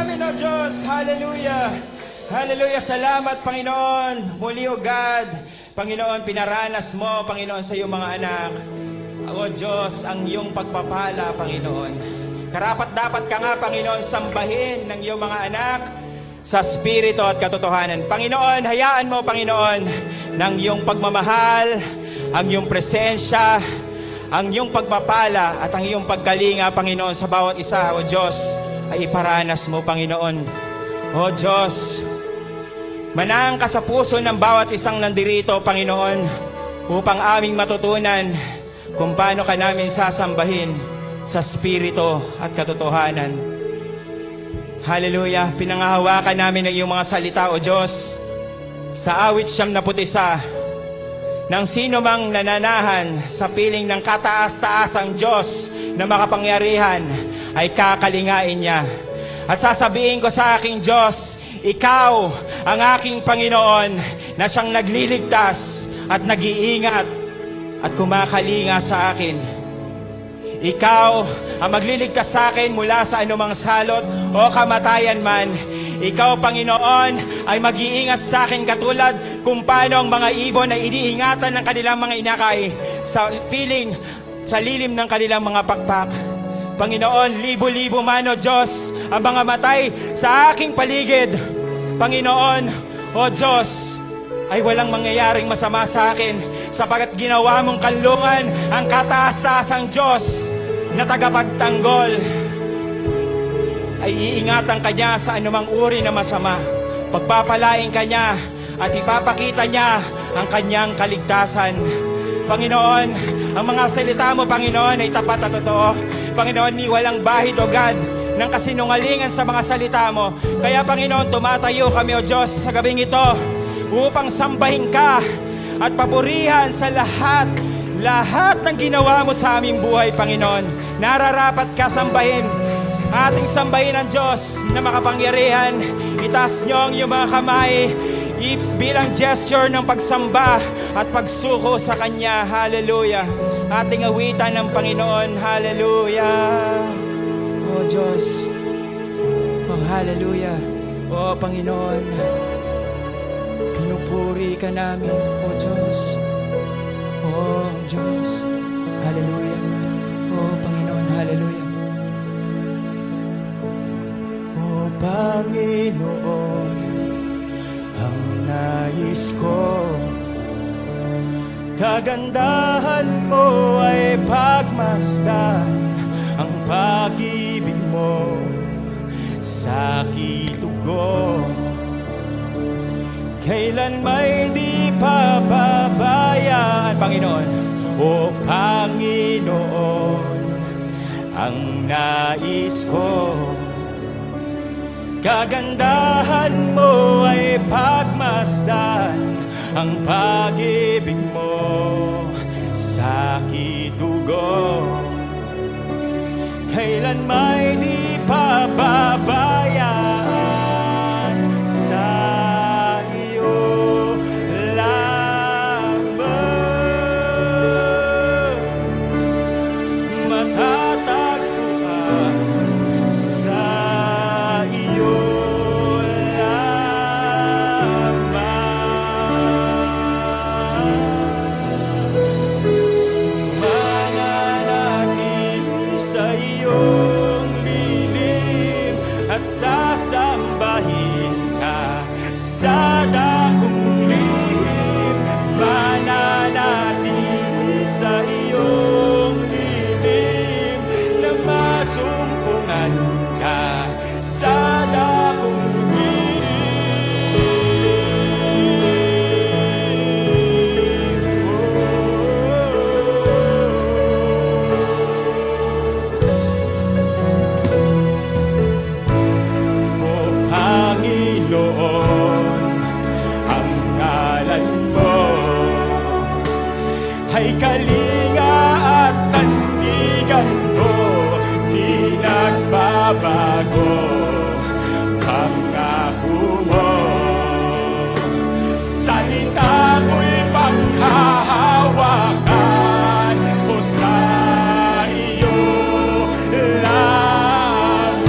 namin, O Diyos. Hallelujah. Hallelujah. Salamat, Panginoon. Muli, O God. Panginoon, pinaranas mo, Panginoon, sa iyong mga anak. O Diyos, ang iyong pagpapala, Panginoon. Karapat-dapat ka nga, Panginoon, sambahin ng iyong mga anak sa spirito at katotohanan. Panginoon, hayaan mo, Panginoon, ng iyong pagmamahal, ang iyong presensya, ang iyong pagpapala at ang iyong pagkalinga, Panginoon, sa bawat isa, O Diyos, ay iparanas mo, Panginoon. O Diyos, manang ka sa puso ng bawat isang nandirito, Panginoon, upang aming matutunan kung paano ka namin sasambahin sa spirito at katotohanan. Hallelujah. Pinangahawakan namin ng iyong mga salita, O Diyos, sa awit 91, nang sino mang nananahan sa piling ng kataas-taasang Diyos na makapangyarihan ay kakalingain niya. At sasabihin ko sa aking Diyos, ikaw ang aking Panginoon na siyang nagliligtas at nag-iingat at kumakalinga sa akin. Ikaw ang magliligtas sa akin mula sa anumang salot o kamatayan man. Ikaw, Panginoon, ay mag-iingat sa akin katulad kung paano ang mga ibon ay iniingatan ng kanilang mga inakay sa piling, sa lilim ng kanilang mga pakpak. Panginoon, libo-libo man, O Diyos, ang mga matay sa aking paligid. Panginoon, O Diyos, ay walang mangyayaring masama sa akin sapagat ginawa mong kanlungan ang kataas-taasang Diyos na tagapagtanggol. Ay iingatan ka niya sa anumang uri na masama. Pagpapalain ka niya at ipapakita niya ang kanyang kaligtasan. Panginoon, ang mga salita mo, Panginoon, ay tapat at totoo. Panginoon, ni walang bahid, O God, ng kasinungalingan sa mga salita mo. Kaya, Panginoon, tumatayo kami, O Diyos, sa gabing ito upang sambahin ka at papurihan sa lahat ng ginawa mo sa aming buhay, Panginoon. Nararapat ka sambahin. Ating sambahin ang Diyos na makapangyarihan. Itaas niyo ang iyong mga kamay bilang gesture ng pagsamba at pagsuko sa Kanya. Hallelujah. Ating awitan ng Panginoon. Hallelujah. O Diyos. O hallelujah. O Panginoon. Pinupuri ka namin, O Diyos. O Diyos. Hallelujah. O Panginoon. Hallelujah. Panginoon, ang nais ko, kagandahan mo ay pagmasdan, ang pag-ibig mo sa kitugon. Kailan may di pababayaan, Panginoon, o Panginoon, ang nais ko, kagandahan mo ay pagmasdan, ang pag-ibig mo sa kitugon. Kailan may di pababayaan sa iyo lamang. Matatagpuan sa iyo at sasambahin ka sa dakong lihim, mananatili sa iyong lihim, na masumpungan ka sa dakong ay kalinga at sandigan ko, di nagbabago pangako mo. Salita mo'y panghahawakan o sa iyo lamang.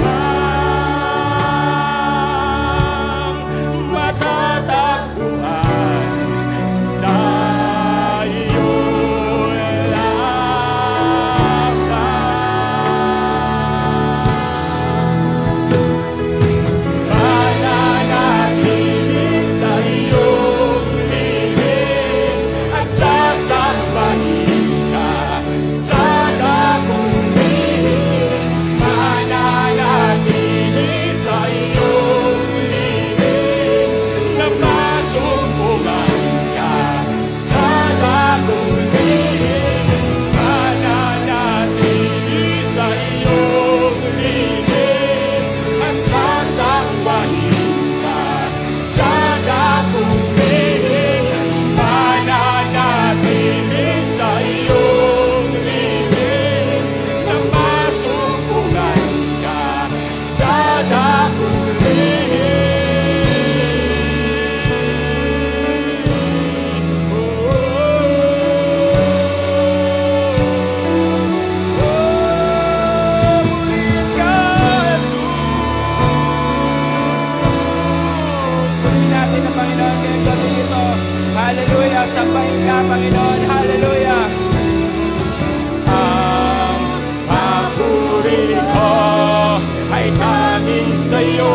sa'yo,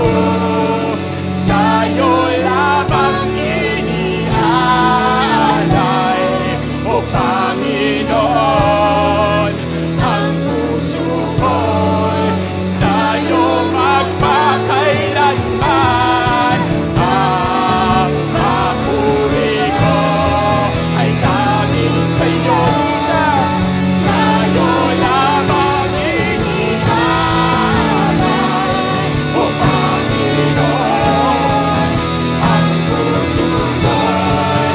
sa'yo lamang iniaalay, O Panginoon, ang puso ko'y sa'yo magpakailanman. Ang papuri ko ay galing sa'yo, Jesus, sa'yo lamang iniaalay, O Panginoon, ang puso ko'y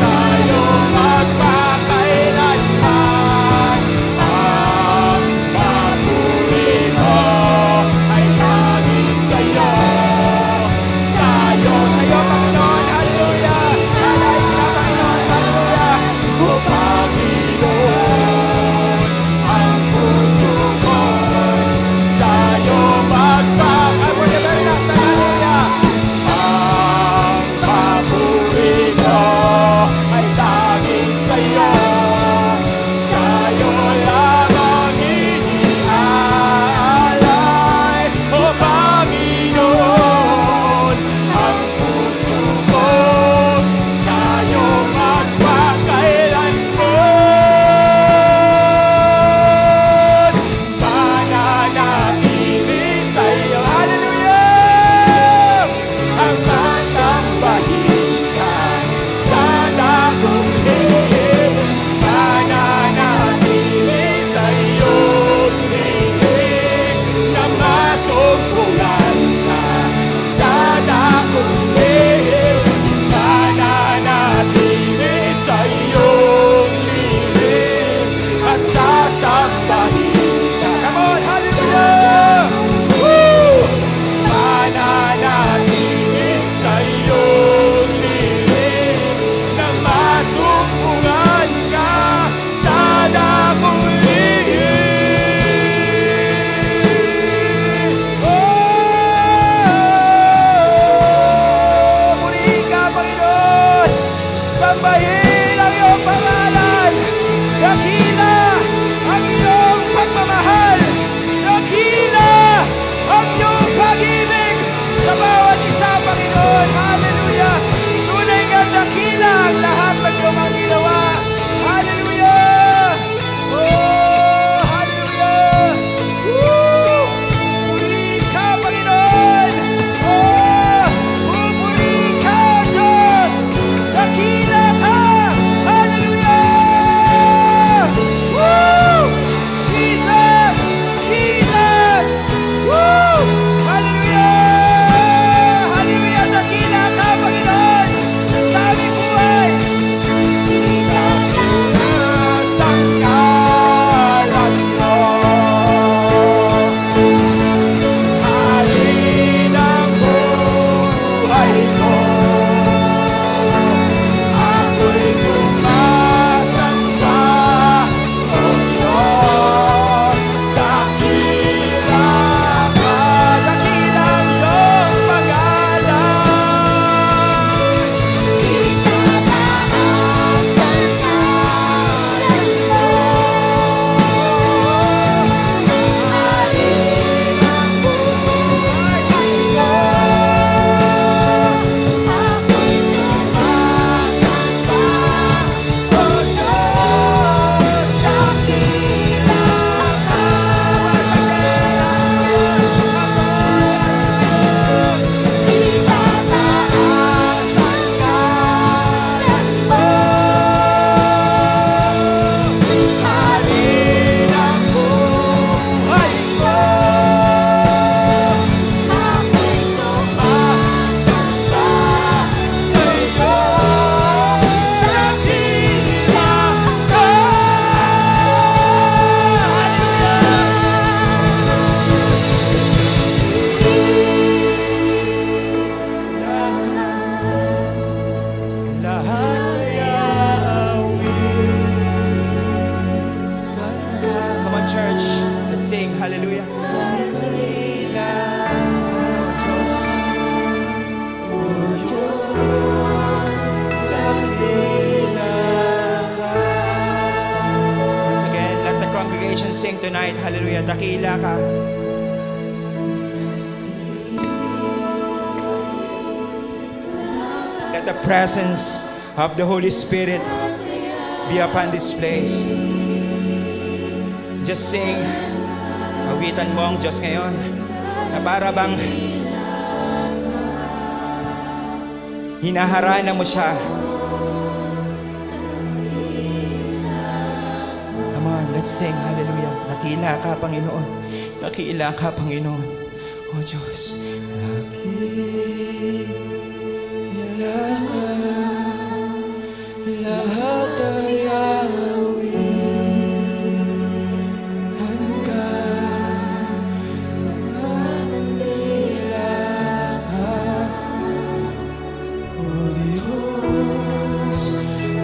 sa'yo magpakailanman. Ang papuri ko ay galing sa'yo, sa'yo, sa'yo, Panginoon, hallelujah. Nanaig na, Panginoon, hallelujah. O Panginoon, ang puso ko'y sa'yo magpakailanman. Hallelujah. Ang papuri ko ay laging sa'yo, sa'yo lamang iniaalay, O Panginoon, ang puso ko sa'yo magpakailanman. Mananatili sa'yo, hallelujah, ang sasambahin ka sa dakong lihim. Mananatili sa'yo lihim, na masumpungan ka sa dakong lihim. Mananatili sa'yo lihim, at sasambahin ka. Come on, hallelujah! Woo! Mananatili sa'yo lihim, na masumpungan ka sa dakong lihim. Oh! Purihin ka, Panginoon! Sambahin ang iyong pangalan! Dakila ang iyong pagmamahal! Dakila ang iyong pag-ibig sa bawat isa, Panginoon! Hallelujah! Tunay nga dakila ang lahat ng iyong mga ginawa! Hallelujah! Oh! Hallelujah! Woo! Purihin ka, Panginoon! Oh! Purihin ka, Diyos! Dakila ka! Hallelujah! Woo! Jesus! Jesus! Woo! Hallelujah! Hallelujah! Dakila ka, Panginoon! Sa aming buhay! Sa ngalan mo, halin ang buhay ko. Ako'y sumasamba, O Diyos, dakila ka, dakila ang iyong pangalan. Itataasan ngalan mo, halin ang buhay ko. Ako'y sumasamba, O Diyos, dakila ka. Itataasan ngalan mo, halin ang buhay ko. Ako'y sumasamba sa'yo, dakila ka. Lahat ay aawin. Come on, church. Let's sing. Hallelujah. Dakila ka, Diyos. O Diyos, dakila ka. Once again, let the congregation sing tonight. Hallelujah. Dakila ka. Let the presence of the Holy Spirit be upon this place. Just sing. Awitan mo ang Diyos ngayon na para bang hinaharana mo siya. Come on, let's sing. Hallelujah. Dakila ka, Panginoon. Dakila ka, Panginoon. Oh Diyos. Dakila ka. Lahat ay awit. Tangka. Dakila ka. Oh Diyos.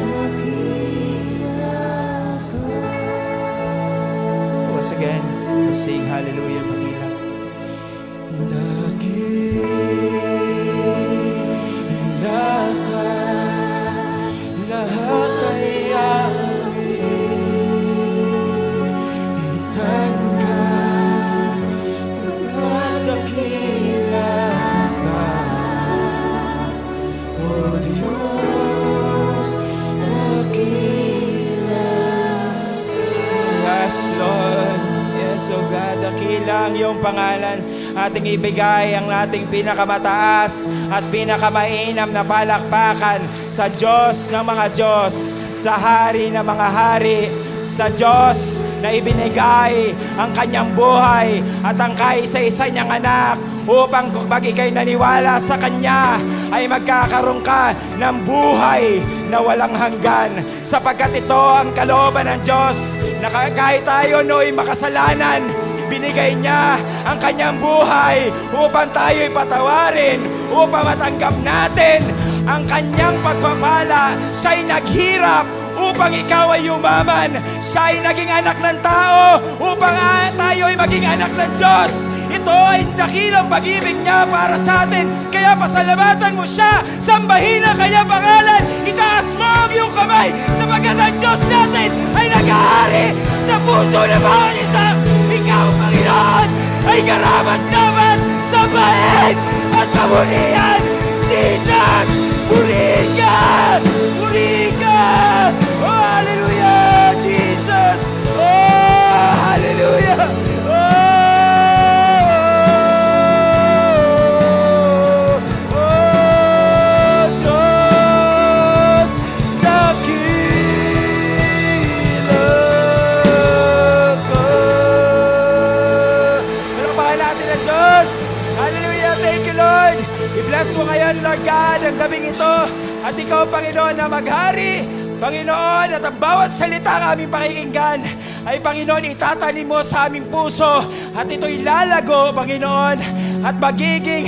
Dakila ka. Once again, let's sing hallelujah. Dakila. Dakila ka. Lahat ay awit. Itan ka. Dakila ka. Oh Diyos, dakila. Yes, Lord. Yes, oh God, dakila ang iyong pangalan. Ating ibigay ang ating pinakamataas at pinakamainam na palakpakan sa Diyos ng mga Diyos, sa Hari ng mga Hari, sa Diyos na ibinigay ang kanyang buhay at ang kaisa-isa niyang anak upang pag ikay naniwala sa Kanya ay magkakaroon ka ng buhay na walang hanggan. Sapagkat ito ang kalooban ng Diyos na kahit tayo nooy makasalanan, binigay niya ang kanyang buhay upang tayo'y patawarin, upang matanggap natin ang kanyang pagpapala. Siya'y naghirap upang ikaw ay yumaman. Siya'y naging anak ng tao upang tayo'y maging anak ng Diyos. Ito ay dakilang pag-ibig niya para sa atin. Kaya pasalamatan mo siya, sambahin ang kanyang pangalan, itaas mo ang iyong kamay, sapagkat ang Diyos natin ay nag-ahari sa puso ng bawat isa. Ikaw, Panginoon, ay karapat-dapat sambahin at pamurihan. Jesus, purihin ka! Purihin ka! Oh, hallelujah! Jesus! Oh, hallelujah! I-bless mo ngayon, Lord God, ang gabing ito. At ikaw, Panginoon, na maghari. Panginoon, at ang bawat salita ng aming pakikinggan ay, Panginoon, itatanim mo sa aming puso. At ito'y lalago, Panginoon, at magiging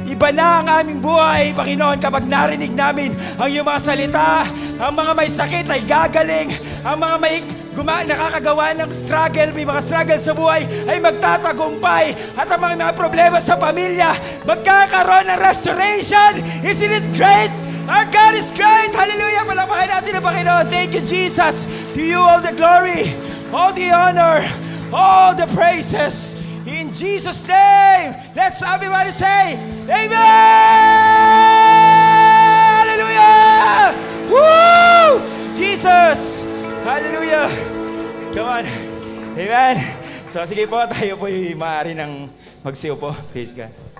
iba na ang aming buhay, Panginoon, kapag narinig namin ang iyong mga salita. Ang mga may sakit ay gagaling. Ang mga may nakakagawa ng struggle, may mga struggle sa buhay, ay magtatagumpay. At ang mga problema sa pamilya, magkakaroon ng restoration. Isn't it great? Our God is great. Hallelujah. Palakpakan natin ang Panginoon. Thank you, Jesus. To you all the glory, all the honor, all the praises. In Jesus' name, let's everybody say, Amen! Hallelujah! Woo! Jesus! Hallelujah! Come on. Amen. So sige po, tayo po yung maaari ng magsiyo po. Praise God.